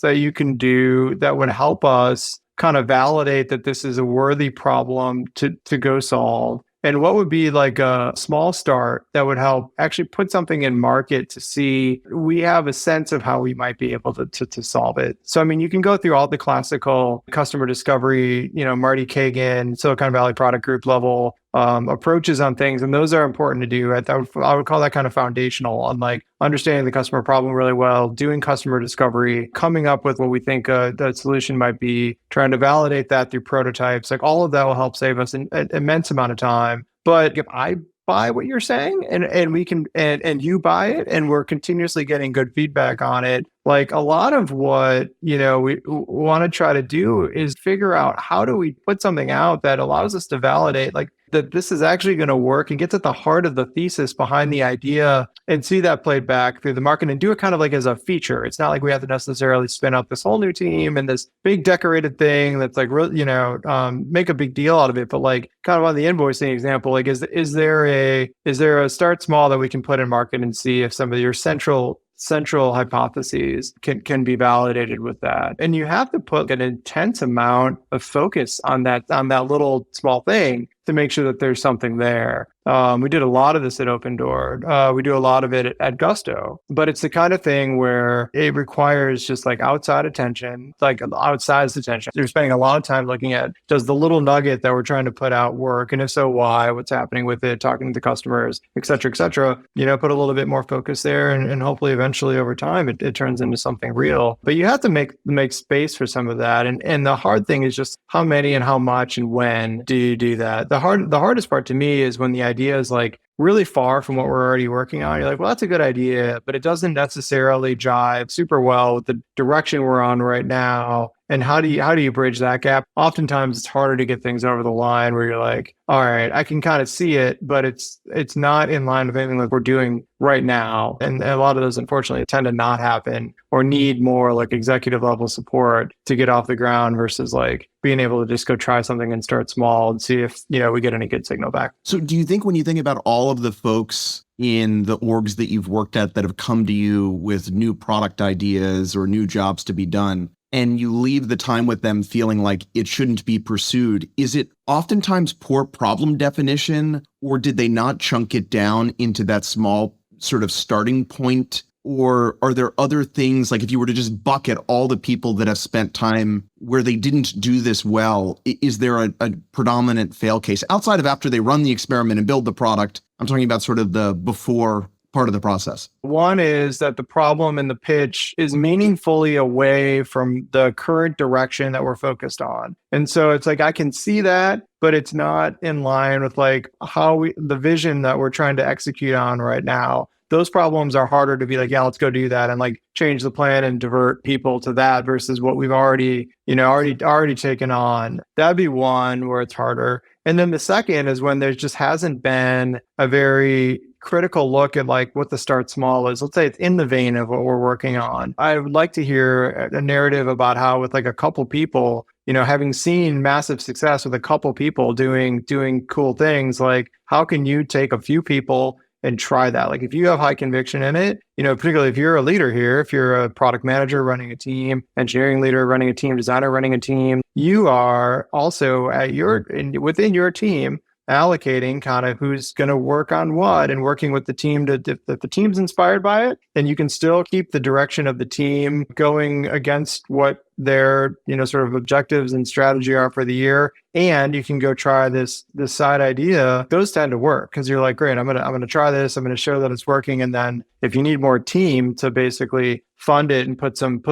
that you can do that would help us kind of validate that this is a worthy problem to go solve? And what would be like a small start that would help actually put something in market to see we have a sense of how we might be able to solve it. So, I mean, you can go through all the classical customer discovery, Marty Kagan, Silicon Valley product group level approaches on things. And those are important to do. I would call that kind of foundational on like understanding the customer problem really well, doing customer discovery, coming up with what we think the solution might be, trying to validate that through prototypes. Like all of that will help save us an immense amount of time. But if I buy what you're saying and we can and you buy it and we're continuously getting good feedback on it, like a lot of what we want to try to do is figure out how do we put something out that allows us to validate like that this is actually going to work and gets at the heart of the thesis behind the idea, and see that played back through the market and do it kind of like as a feature. It's not like we have to necessarily spin up this whole new team and this big decorated thing that's like, make a big deal out of it. But like kind of on the invoicing example, like is there a start small that we can put in market and see if some of your central central hypotheses can be validated with that. And you have to put an intense amount of focus on that little small thing to make sure that there's something there. We did a lot of this at Opendoor. We do a lot of it at Gusto, but it's the kind of thing where it requires just like outside attention, like outsized attention. You're spending a lot of time looking at, does the little nugget that we're trying to put out work? And if so, why? What's happening with it? Talking to the customers, et cetera, et cetera. Put a little bit more focus there, and hopefully eventually over time it turns into something real. But you have to make space for some of that. And the hard thing is just how many and how much and when do you do that? The hardest part to me is when the idea is like really far from what we're already working on. You're like, well, that's a good idea, but it doesn't necessarily jive super well with the direction we're on right now. And how do you bridge that gap? Oftentimes it's harder to get things over the line where you're like, all right, I can kind of see it, but it's not in line with anything like we're doing right now. And a lot of those, unfortunately, tend to not happen or need more like executive level support to get off the ground versus like being able to just go try something and start small and see if, we get any good signal back. So do you think when you think about all of the folks in the orgs that you've worked at that have come to you with new product ideas or new jobs to be done, and you leave the time with them feeling like it shouldn't be pursued, is it oftentimes poor problem definition, or did they not chunk it down into that small sort of starting point? Or are there other things, like if you were to just bucket all the people that have spent time where they didn't do this well, is there a predominant fail case outside of after they run the experiment and build the product? I'm talking about sort of the before part of the process. One is that the problem in the pitch is meaningfully away from the current direction that we're focused on. And so it's like, I can see that, but it's not in line with like the vision that we're trying to execute on right now. Those problems are harder to be like, yeah, let's go do that and like change the plan and divert people to that versus what we've already taken on. That'd be one where it's harder. And then the second is when there just hasn't been a very critical look at like what the start small is. Let's say it's in the vein of what we're working on. I would like to hear a narrative about how with like a couple people, having seen massive success with a couple people doing cool things, like how can you take a few people and try that? Like if you have high conviction in it, particularly if you're a leader here, if you're a product manager running a team, engineering leader running a team, designer running a team, you are also within your team allocating kind of who's going to work on what and working with the team if the team's inspired by it, then you can still keep the direction of the team going against what their, sort of objectives and strategy are for the year. And you can go try this side idea. Those tend to work because you're like, great, I'm going to try this. I'm going to show that it's working. And then if you need more team to basically fund it and put some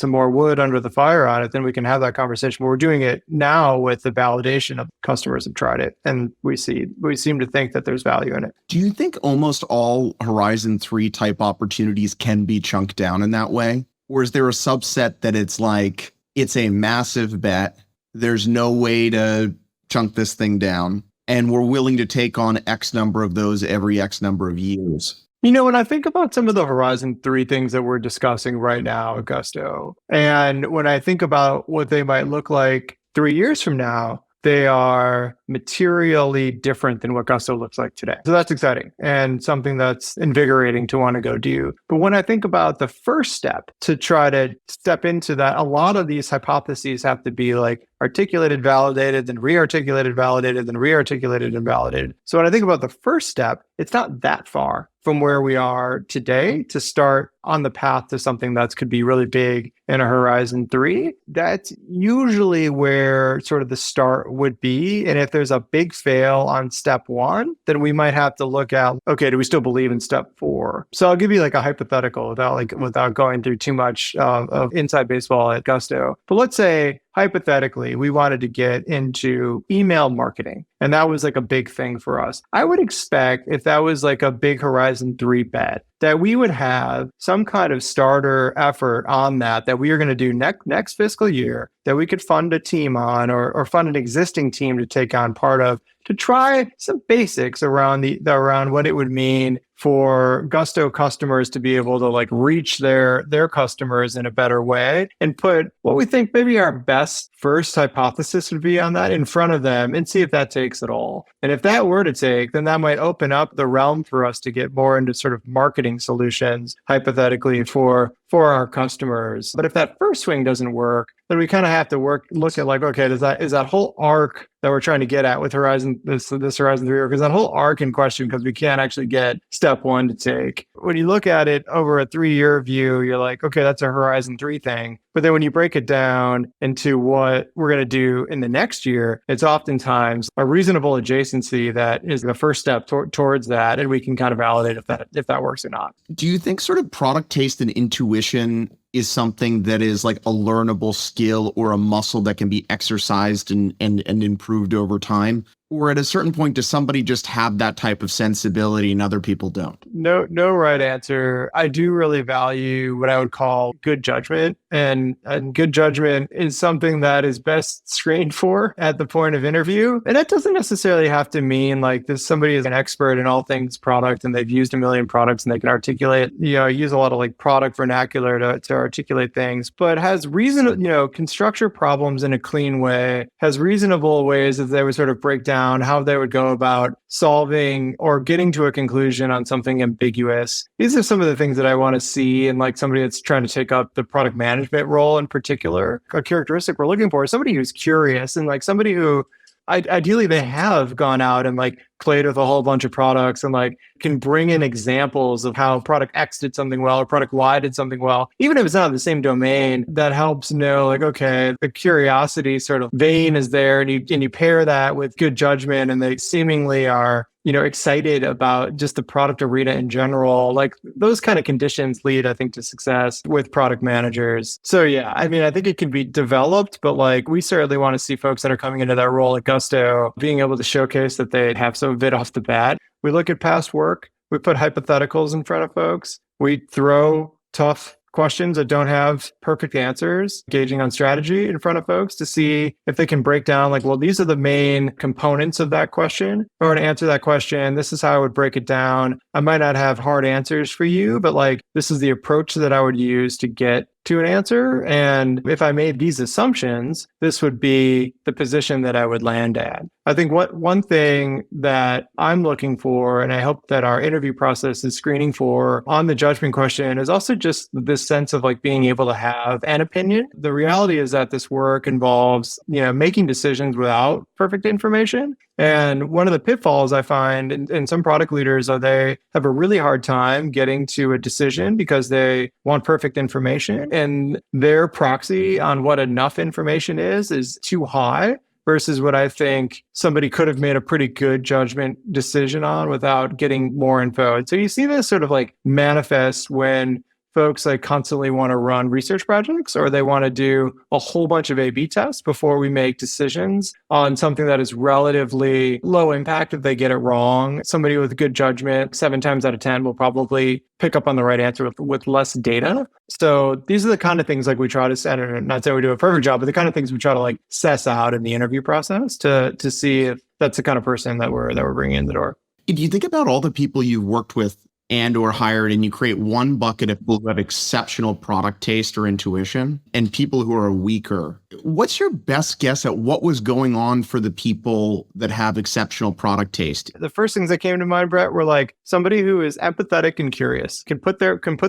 more wood under the fire on it, then we can have that conversation. But we're doing it now with the validation of customers have tried it. And we seem to think that there's value in it. Do you think almost all Horizon 3 type opportunities can be chunked down in that way? Or is there a subset that it's like, it's a massive bet, there's no way to chunk this thing down, and we're willing to take on X number of those every X number of years? When I think about some of the Horizon 3 things that we're discussing right now at Gusto, and when I think about what they might look like 3 years from now, they are materially different than what Gusto looks like today. So that's exciting and something that's invigorating to want to go do. But when I think about the first step to try to step into that, a lot of these hypotheses have to be like articulated, validated, then re-articulated, validated, then re-articulated and validated. So when I think about the first step, it's not that far from where we are today to start on the path to something that could be really big in a Horizon 3. That's usually where sort of the start would be. And if there's a big fail on step 1, then we might have to look at, okay, do we still believe in step 4? So I'll give you like a hypothetical without going through too much of inside baseball at Gusto. But let's say hypothetically, we wanted to get into email marketing. And that was like a big thing for us. I would expect if that was like a big Horizon 3 bet, that we would have some kind of starter effort on that we are going to do next fiscal year, that we could fund a team on or fund an existing team to take on part of to try some basics around around what it would mean for Gusto customers to be able to like reach their customers in a better way and put what we think maybe our best first hypothesis would be on that in front of them and see if that takes at all. And if that were to take, then that might open up the realm for us to get more into sort of marketing solutions, hypothetically, for our customers. But if that first swing doesn't work, then we kind of have to look at like, okay, is that whole arc that we're trying to get at with this Horizon 3 arc, is that whole arc in question because we can't actually get step one to take. When you look at it over a 3-year view, you're like, okay, that's a Horizon 3 thing. But then when you break it down into what we're going to do in the next year, it's oftentimes a reasonable adjacency that is the first step towards that. And we can kind of validate if that works or not. Do you think sort of product taste and intuition is something that is like a learnable skill or a muscle that can be exercised and improved over time? Or at a certain point, does somebody just have that type of sensibility and other people don't? No right answer. I do really value what I would call good judgment. And good judgment is something that is best screened for at the point of interview. And that doesn't necessarily have to mean like this somebody is an expert in all things product and they've used a million products and they can articulate, use a lot of like product vernacular to articulate things, but has can structure problems in a clean way, has reasonable ways that they would sort of break down how they would go about solving or getting to a conclusion on something ambiguous. These are some of the things that I want to see in like somebody that's trying to take up the product management role in particular. A characteristic we're looking for is somebody who's curious and like somebody who ideally they have gone out and like played with a whole bunch of products and like can bring in examples of how product X did something well or product Y did something well, even if it's not in the same domain. That helps know like, okay, the curiosity sort of vein is there, and you pair that with good judgment, and they seemingly are excited about just the product arena in general. Like those kind of conditions lead, I think, to success with product managers. So yeah, I mean, I think it can be developed, but like we certainly want to see folks that are coming into that role at Gusto being able to showcase that they have some of it off the bat. We look at past work, we put hypotheticals in front of folks, we throw tough questions that don't have perfect answers, engaging on strategy in front of folks to see if they can break down like, well, these are the main components of that question. Or to answer that question, this is how I would break it down. I might not have hard answers for you, but like this is the approach that I would use to get to an answer. And if I made these assumptions, this would be the position that I would land at. I think one thing that I'm looking for, and I hope that our interview process is screening for on the judgment question, is also just this sense of like being able to have an opinion. The reality is that this work involves, making decisions without perfect information. And one of the pitfalls I find in some product leaders are they have a really hard time getting to a decision because they want perfect information, and their proxy on what enough information is too high versus what I think somebody could have made a pretty good judgment decision on without getting more info. And so you see this sort of like manifest when folks like constantly want to run research projects, or they want to do a whole bunch of A/B tests before we make decisions on something that is relatively low impact. If they get it wrong, somebody with good judgment 7 times out of 10 will probably pick up on the right answer with less data. So these are the kind of things like we try to set, and not say we do a perfect job, but the kind of things we try to like suss out in the interview process to see if that's the kind of person that we're bringing in the door. If you think about all the people you've worked with and or hired, and you create one bucket of people who have exceptional product taste or intuition and people who are weaker, what's your best guess at what was going on for the people that have exceptional product taste? The first things that came to mind, Brett, were like somebody who is empathetic and curious, can put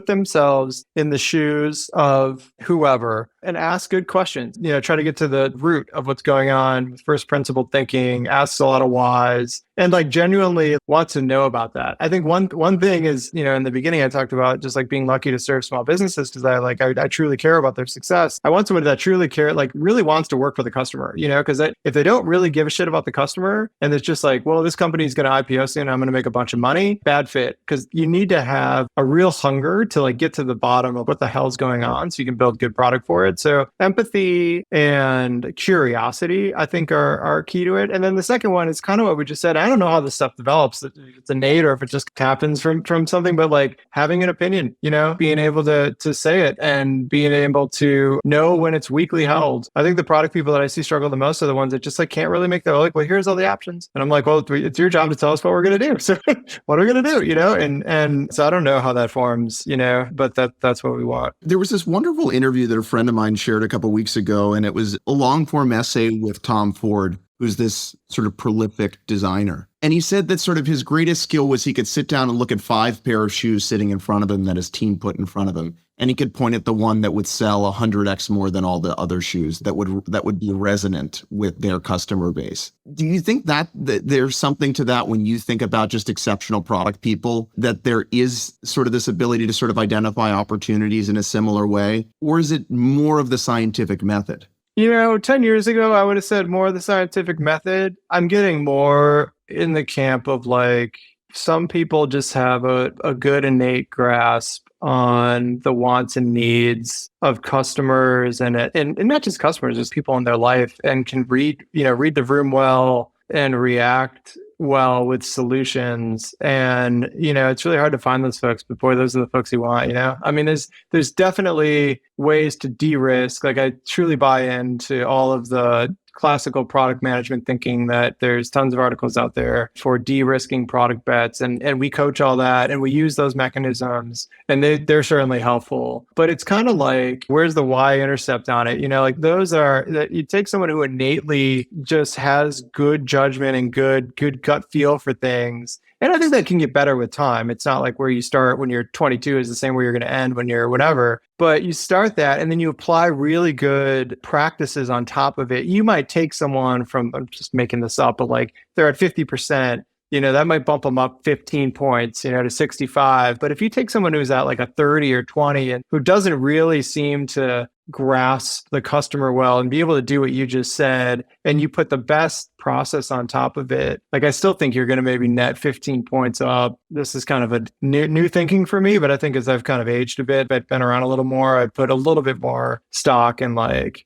themselves in the shoes of whoever and ask good questions, try to get to the root of what's going on, first principle thinking, asks a lot of whys, and like genuinely wants to know about that. I think one thing is, in the beginning I talked about just like being lucky to serve small businesses because I truly care about their success. I want somebody that truly really wants to work for the customer, because if they don't really give a shit about the customer and it's just like, well, this company is going to IPO soon, I'm going to make a bunch of money, bad fit. Because you need to have a real hunger to like get to the bottom of what the hell's going on so you can build good product for it. So empathy and curiosity, I think, are key to it. And then the second one is kind of what we just said, don't know how this stuff develops, if it's innate or if it just happens from something, but like having an opinion, being able to say it and being able to know when it's weakly held. I think the product people that I see struggle the most are the ones that just like can't really make that, like, well, here's all the options. And I'm like, well, it's your job to tell us what we're going to do. So what are we going to do, And so I don't know how that forms, but that's what we want. There was this wonderful interview that a friend of mine shared a couple of weeks ago, and it was a long form essay with Tom Ford, who's this sort of prolific designer. And he said that sort of his greatest skill was he could sit down and look at 5 pair of shoes sitting in front of him that his team put in front of him. And he could point at the one that would sell 100x more than all the other shoes that would be resonant with their customer base. Do you think that there's something to that when you think about just exceptional product people, that there is sort of this ability to sort of identify opportunities in a similar way? Or is it more of the scientific method? 10 years ago, I would have said more of the scientific method. I'm getting more in the camp of like, some people just have a good innate grasp on the wants and needs of customers and not just customers, just people in their life, and can read the room well and react well with solutions. And, it's really hard to find those folks, but boy, those are the folks you want, I mean, there's definitely ways to de-risk. Like, I truly buy into all of the classical product management thinking that there's tons of articles out there for de-risking product bets. And we coach all that and we use those mechanisms, and they're certainly helpful. But it's kind of like, where's the y-intercept on it? Like those are that you take someone who innately just has good judgment and good gut feel for things. And I think that can get better with time. It's not like where you start when you're 22 is the same where you're going to end when you're whatever. But you start that and then you apply really good practices on top of it. You might take someone from, I'm just making this up, but like they're at 50%, that might bump them up 15 points, to 65. But if you take someone who's at like a 30 or 20 and who doesn't really seem to grasp the customer well and be able to do what you just said, and you put the best process on top of it, like I still think you're going to maybe net 15 points up. This is kind of a new thinking for me, but I think as I've kind of aged a bit, I've been around a little more, I put a little bit more stock in like,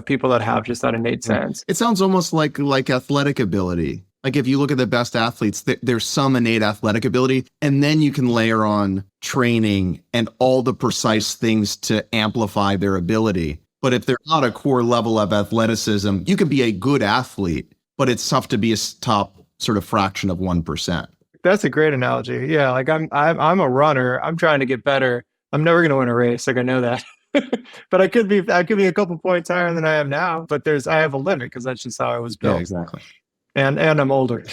people that have just that innate sense. It sounds almost like athletic ability. Like if you look at the best athletes, there's some innate athletic ability, and then you can layer on training and all the precise things to amplify their ability. But if they're not a core level of athleticism, you can be a good athlete, but it's tough to be a top sort of fraction of 1%. That's a great analogy. Yeah, like I'm a runner. I'm trying to get better. I'm never going to win a race. Like I know that. But I could be a couple points higher than I am now. But I have a limit because that's just how I was built. Yeah, exactly. And I'm older.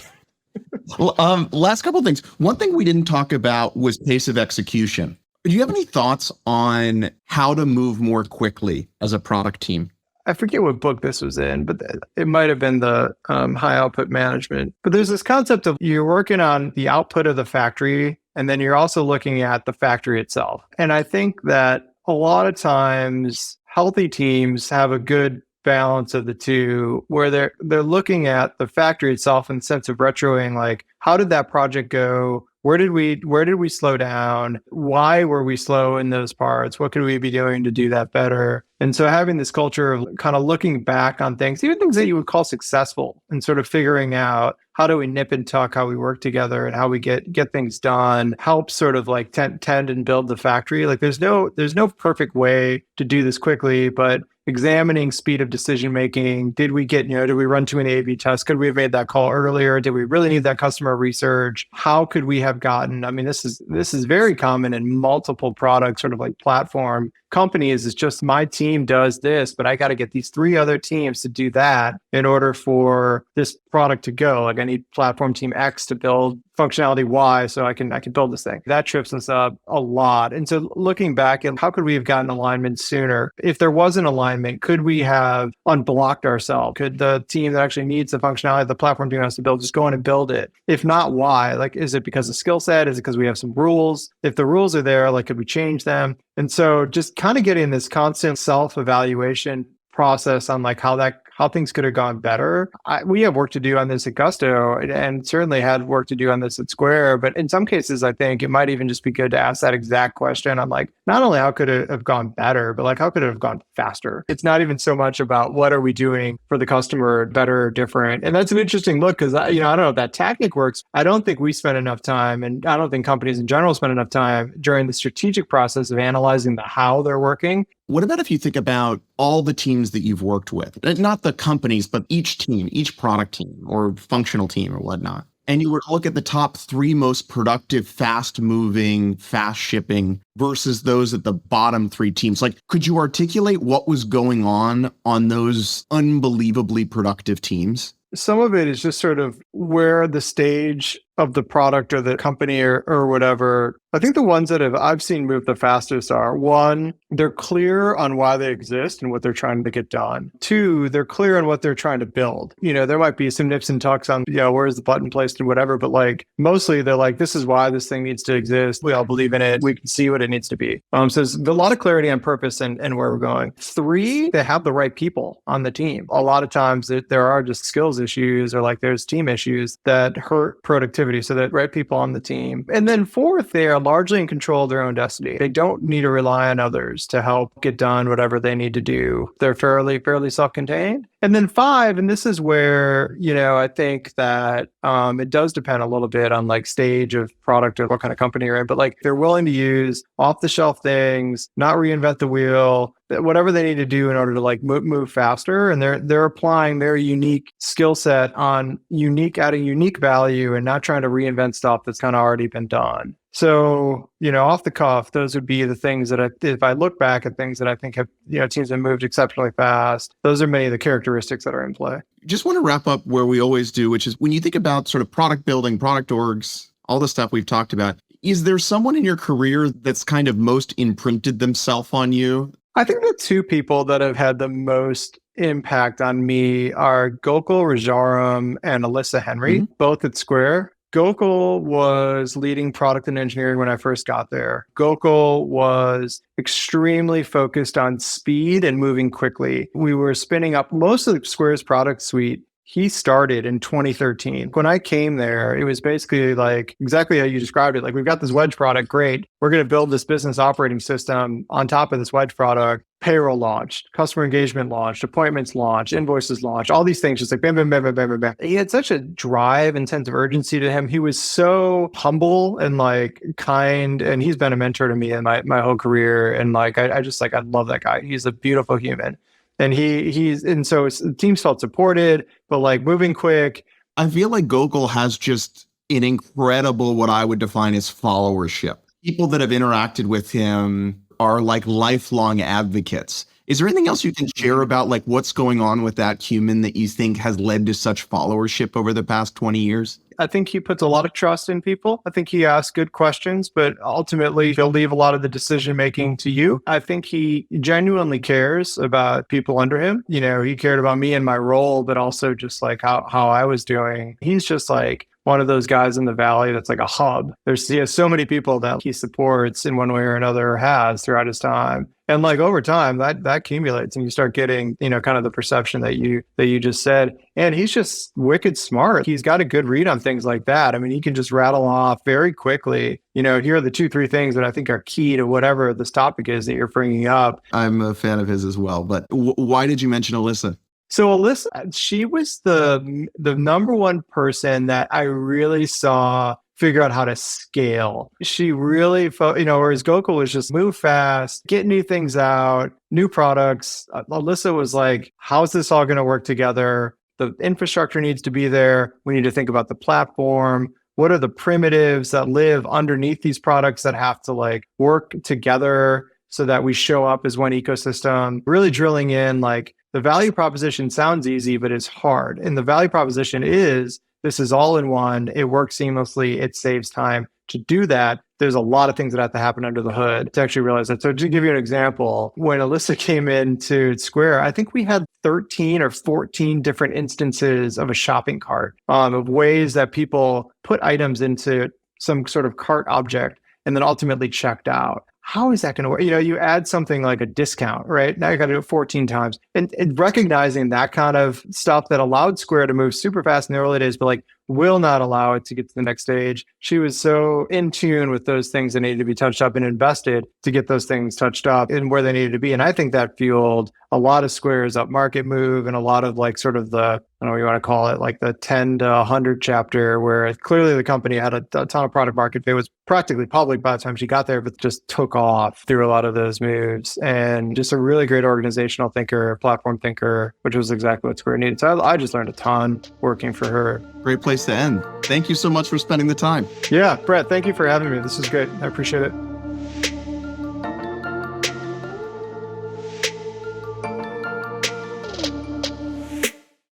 Well, last couple of things. One thing we didn't talk about was pace of execution. Do you have any thoughts on how to move more quickly as a product team? I forget what book this was in, but it might have been the high output management. But there's this concept of you're working on the output of the factory, and then you're also looking at the factory itself. And I think that a lot of times healthy teams have a good balance of the two, where they're looking at the factory itself in the sense of retroing, like, how did that project go? Where did we slow down? Why were we slow in those parts? What could we be doing to do that better? And so having this culture of kind of looking back on things, even things that you would call successful, and sort of figuring out how do we nip and tuck, how we work together and how we get things done, helps sort of like tend and build the factory. Like there's no perfect way to do this quickly, but examining speed of decision making. Did we run too many A/B tests? Could we have made that call earlier? Did we really need that customer research? How could we have gotten? I mean, this is very common in multiple products, sort of like platform companies. Is just my team does this, but I got to get these 3 other teams to do that in order for this product to go. Like I need platform team X to build functionality Y so I can build this thing. That trips us up a lot. And so looking back at how could we have gotten alignment sooner? If there was an alignment, could we have unblocked ourselves? Could the team that actually needs the functionality the platform team has to build just go in and build it? If not, why? Like, is it because of skill set? Is it because we have some rules? If the rules are there, like, could we change them? And so just kind of getting this constant self-evaluation process on like how how things could have gone better. We have work to do on this at Gusto and certainly had work to do on this at Square. But in some cases, I think it might even just be good to ask that exact question on like, not only how could it have gone better, but like, how could it have gone faster? It's not even so much about what are we doing for the customer better or different. And that's an interesting look because, I don't know if that tactic works. I don't think we spend enough time, and I don't think companies in general spend enough time during the strategic process of analyzing the how they're working. What about if you think about all the teams that you've worked with, not the companies, but each team, each product team or functional team or whatnot, and you were to look at the top 3 most productive, fast moving, fast shipping versus those at the bottom 3 teams, like, could you articulate what was going on those unbelievably productive teams? Some of it is just sort of where the stage of the product or the company or whatever. I think the ones that I've seen move the fastest are, 1, they're clear on why they exist and what they're trying to get done. 2, they're clear on what they're trying to build. There might be some nips and tucks on, where's the button placed and whatever, but like mostly they're like, this is why this thing needs to exist. We all believe in it. We can see what it needs to be. So there's a lot of clarity on purpose and where we're going. 3, they have the right people on the team. A lot of times there are just skills issues or like there's team issues that hurt productivity. So that right people on the team. And then 4th, they are largely in control of their own destiny. They don't need to rely on others to help get done whatever they need to do. They're fairly self-contained. And then 5, and this is where, I think that it does depend a little bit on like stage of product or what kind of company you're in, but like they're willing to use off-the-shelf things, not reinvent the wheel, whatever they need to do in order to like move faster. And they're applying their unique skill set on adding unique value and not trying to reinvent stuff that's kind of already been done. So, off the cuff, those would be the things that if I look back at things that I think have, teams have moved exceptionally fast, those are many of the characteristics that are in play. Just want to wrap up where we always do, which is when you think about sort of product building, product orgs, all the stuff we've talked about, is there someone in your career that's kind of most imprinted themselves on you? I think the 2 people that have had the most impact on me are Gokul Rajaram and Alyssa Henry, both at Square. Gokul was leading product and engineering when I first got there. Gokul was extremely focused on speed and moving quickly. We were spinning up most of Square's product suite. He started in 2013. When I came there, it was basically like exactly how you described it. Like, we've got this Wedge product, great. We're going to build this business operating system on top of this Wedge product. Payroll launched, customer engagement launched, appointments launched, invoices launched, all these things just like bam, bam, bam, bam, bam, bam, bam. He had such a drive and sense of urgency to him. He was so humble and like kind, and he's been a mentor to me in my whole career. And like, I love that guy. He's a beautiful human. And and so the teams felt supported, but like moving quick. I feel like Gokul has just an incredible, what I would define as followership. People that have interacted with him are like lifelong advocates. Is there anything else you can share about like what's going on with that human that you think has led to such followership over the past 20 years? I think he puts a lot of trust in people. I think he asks good questions, but ultimately he'll leave a lot of the decision making to you. I think he genuinely cares about people under him. He cared about me and my role, but also just like how I was doing. He's just like one of those guys in the Valley that's like a hub. He has so many people that he supports in one way or another, has throughout his time. And like over time, that accumulates and you start getting, kind of the perception that you just said. And he's just wicked smart. He's got a good read on things like that. I mean, he can just rattle off very quickly. Here are the 2-3 things that I think are key to whatever this topic is that you're bringing up. I'm a fan of his as well. But why did you mention Alyssa? So Alyssa, she was the number one person that I really saw figure out how to scale. She really, whereas Gokul was just move fast, get new things out, new products. Alyssa was like, how's this all going to work together? The infrastructure needs to be there. We need to think about the platform. What are the primitives that live underneath these products that have to like work together so that we show up as one ecosystem? Really drilling in, like, the value proposition sounds easy, but it's hard. And the value proposition is, this is all in one. It works seamlessly. It saves time. To do that, there's a lot of things that have to happen under the hood to actually realize that. So to give you an example, when Alyssa came into Square, I think we had 13 or 14 different instances of a shopping cart, of ways that people put items into some sort of cart object and then ultimately checked out. how is that going to work? You add something like a discount, right? Now you got to do it 14 times. And recognizing that kind of stuff that allowed Square to move super fast in the early days, but like will not allow it to get to the next stage. She was so in tune with those things that needed to be touched up and invested to get those things touched up and where they needed to be. And I think that fueled a lot of Square's upmarket move and a lot of like sort of the, I don't know what you want to call it, like the 10 to 100 chapter where clearly the company had a ton of product market fit, was practically public by the time she got there, but just took off through a lot of those moves, and just a really great organizational thinker, platform thinker, which was exactly what Square needed. So I just learned a ton working for her. Great place to end. Thank you so much for spending the time. Yeah, Brett, thank you for having me. This is great. I appreciate it.